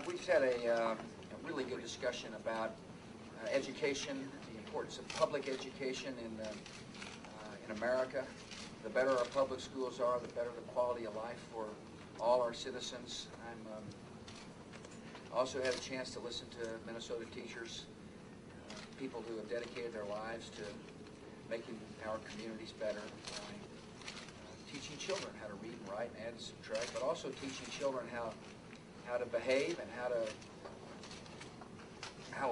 we just had a really good discussion about education, the importance of public education in America. The better our public schools are, the better the quality of life for all our citizens. I also had a chance to listen to Minnesota teachers, people who have dedicated their lives to making our communities better by teaching children how to read and write and add and subtract, but also teaching children how to behave and how to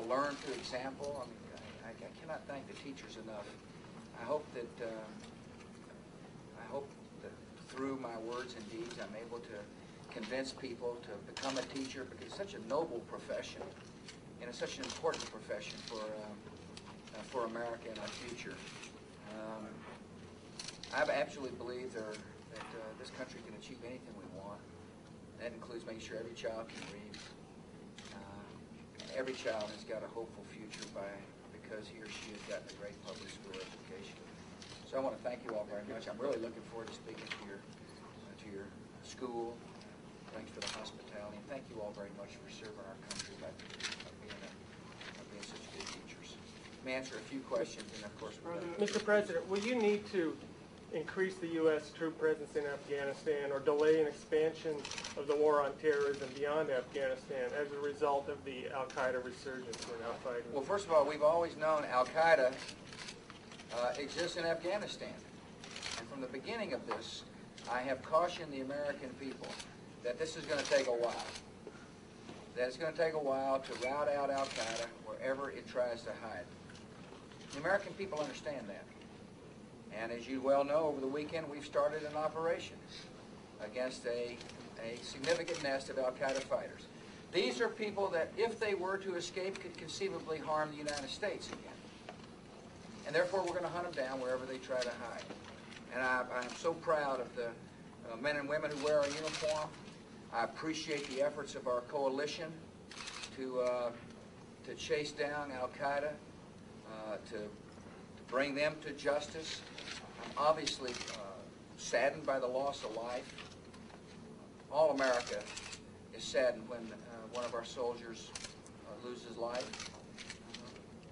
learn through example. I cannot thank the teachers enough. I hope that through my words and deeds I'm able to convince people to become a teacher, because it's such a noble profession and it's such an important profession for America and our future. I absolutely believe that this country can achieve anything we want. That includes making sure every child can read. Every child has got a hopeful future because he or she has gotten a great public school education. So I want to thank you all very much. I'm really looking forward to speaking to your school. Thanks for the hospitality, and thank you all very much for serving our country by being such good teachers. Let me answer a few questions, and of course, Mr. President, will you need to increase the U.S. troop presence in Afghanistan or delay an expansion of the war on terrorism beyond Afghanistan as a result of the al-Qaeda resurgence in al-Qaeda? Well, first of all, we've always known al-Qaeda exists in Afghanistan. And from the beginning of this, I have cautioned the American people that this is going to take a while. That it's going to take a while to rout out al-Qaeda wherever it tries to hide. The American people understand that. And as you well know, over the weekend we've started an operation against a significant nest of al-Qaeda fighters. These are people that, if they were to escape, could conceivably harm the United States again. And therefore we're going to hunt them down wherever they try to hide. And I'm so proud of the men and women who wear our uniform. I appreciate the efforts of our coalition to chase down al-Qaeda, to bring them to justice. I'm obviously saddened by the loss of life. All America is saddened when one of our soldiers loses life.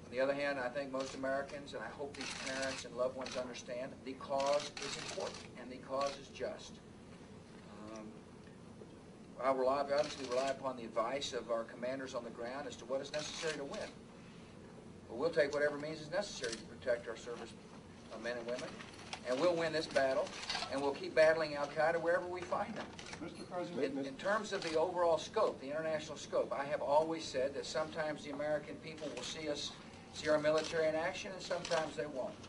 On the other hand, I think most Americans, and I hope these parents and loved ones understand, the cause is important and the cause is just. I obviously rely upon the advice of our commanders on the ground as to what is necessary to win. But we'll take whatever means is necessary to protect our service men and women, and we'll win this battle, and we'll keep battling al-Qaeda wherever we find them. Mr. President, In terms of the overall scope, the international scope, I have always said that sometimes the American people will see our military in action, and sometimes they won't.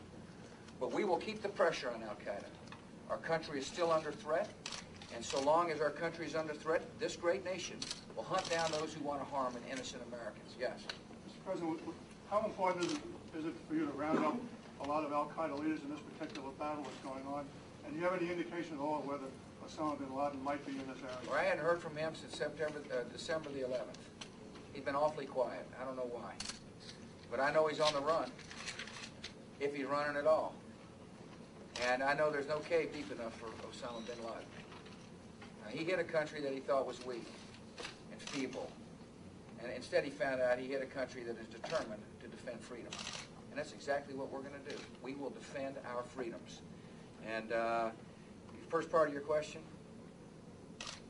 But we will keep the pressure on al-Qaeda. Our country is still under threat, and so long as our country is under threat, this great nation will hunt down those who want to harm innocent Americans. Yes? Mr. President, how important is it for you to round up a lot of al-Qaeda leaders in this particular battle that's going on? And do you have any indication at all whether Osama bin Laden might be in this area? Well, I hadn't heard from him since December the 11th. He's been awfully quiet. I don't know why. But I know he's on the run, if he's running at all. And I know there's no cave deep enough for Osama bin Laden. He hit a country that he thought was weak and feeble. And instead he found out he hit a country that is determined to defend freedom. And that's exactly what we're going to do. We will defend our freedoms. And first part of your question,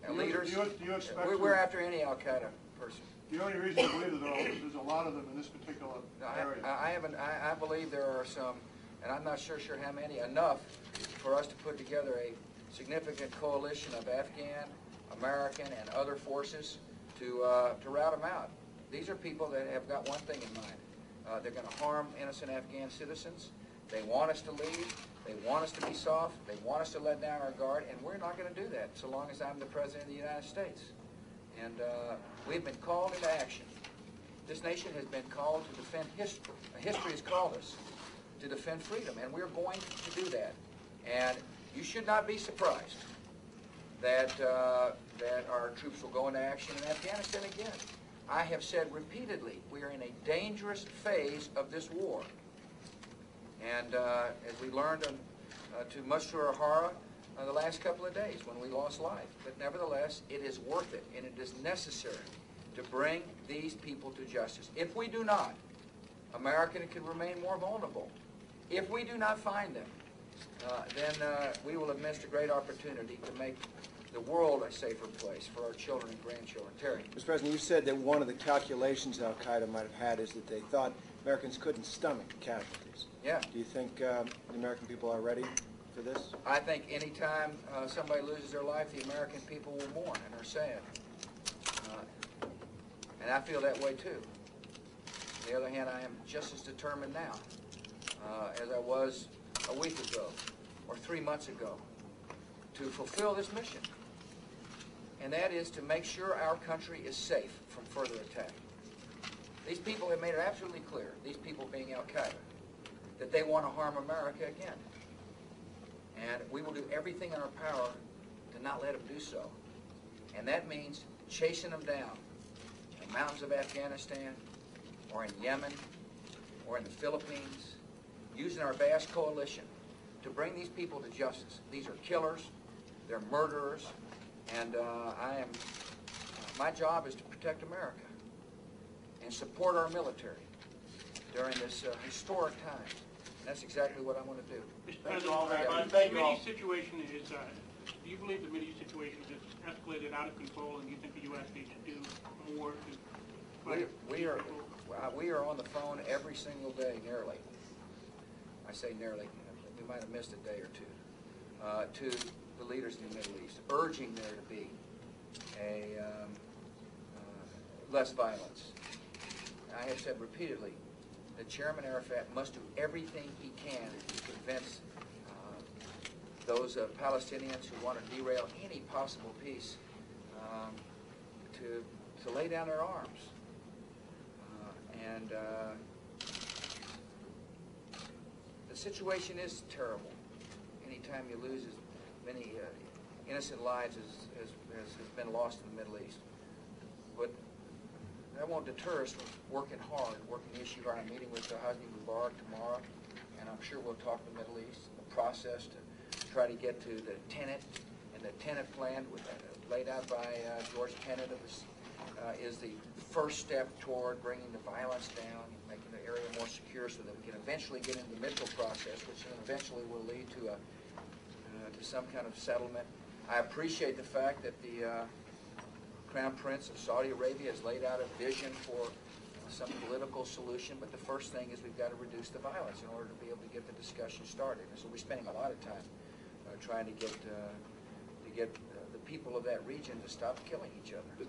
leaders, do you expect we're after any al-Qaeda person. The only reason to believe that there's a lot of them in this particular area. I believe there are some, and I'm not sure how many, enough for us to put together a significant coalition of Afghan, American, and other forces to rout them out. These are people that have got one thing in mind. They're going to harm innocent Afghan citizens. They want us to leave. They want us to be soft. They want us to let down our guard, and we're not going to do that so long as I'm the President of the United States. And we've been called into action. This nation has been called to defend history. History has called us to defend freedom, and we're going to do that. And you should not be surprised that our troops will go into action in Afghanistan again. I have said repeatedly, we are in a dangerous phase of this war. And as we learned to much to our horror the last couple of days when we lost life. But nevertheless, it is worth it, and it is necessary to bring these people to justice. If we do not, America can remain more vulnerable. If we do not find them, then we will have missed a great opportunity to make the world a safer place for our children and grandchildren. Terry. Mr. President, you said that one of the calculations al-Qaeda might have had is that they thought Americans couldn't stomach casualties. Yeah. Do you think the American people are ready for this? I think any time somebody loses their life, the American people will mourn and are sad. And I feel that way too. On the other hand, I am just as determined now as I was a week ago or 3 months ago to fulfill this mission. And that is to make sure our country is safe from further attack. These people have made it absolutely clear, these people being al-Qaeda, that they want to harm America again. And we will do everything in our power to not let them do so. And that means chasing them down in the mountains of Afghanistan, or in Yemen, or in the Philippines, using our vast coalition to bring these people to justice. These are killers, they're murderers, and my job is to protect America and support our military during this historic time. And that's exactly what I want to do. Mr. President, the Middle East situation is, do you believe the Middle East situation has escalated out of control, and do you think the U.S. needs to do more to we are on the phone every single day, nearly. I say nearly. We might have missed a day or two, to the leaders in the Middle East, urging there to be less violence. I have said repeatedly that Chairman Arafat must do everything he can to convince those Palestinians who want to derail any possible peace to lay down their arms. The situation is terrible. Anytime you lose as many innocent lives as has been lost in the Middle East. But that won't deter us from working hard, working the issue. I'm meeting with Hosni Mubarak tomorrow, and I'm sure we'll talk the Middle East, the process to try to get to the tenant, and the tenant plan laid out by George Tenet is the first step toward bringing the violence down, making the area more secure so that we can eventually get into the Mitchell process, which then eventually will lead to some kind of settlement. I appreciate the fact that the Crown Prince of Saudi Arabia has laid out a vision for some political solution, but the first thing is we've got to reduce the violence in order to be able to get the discussion started. And so we're spending a lot of time trying to get the people of that region to stop killing each other.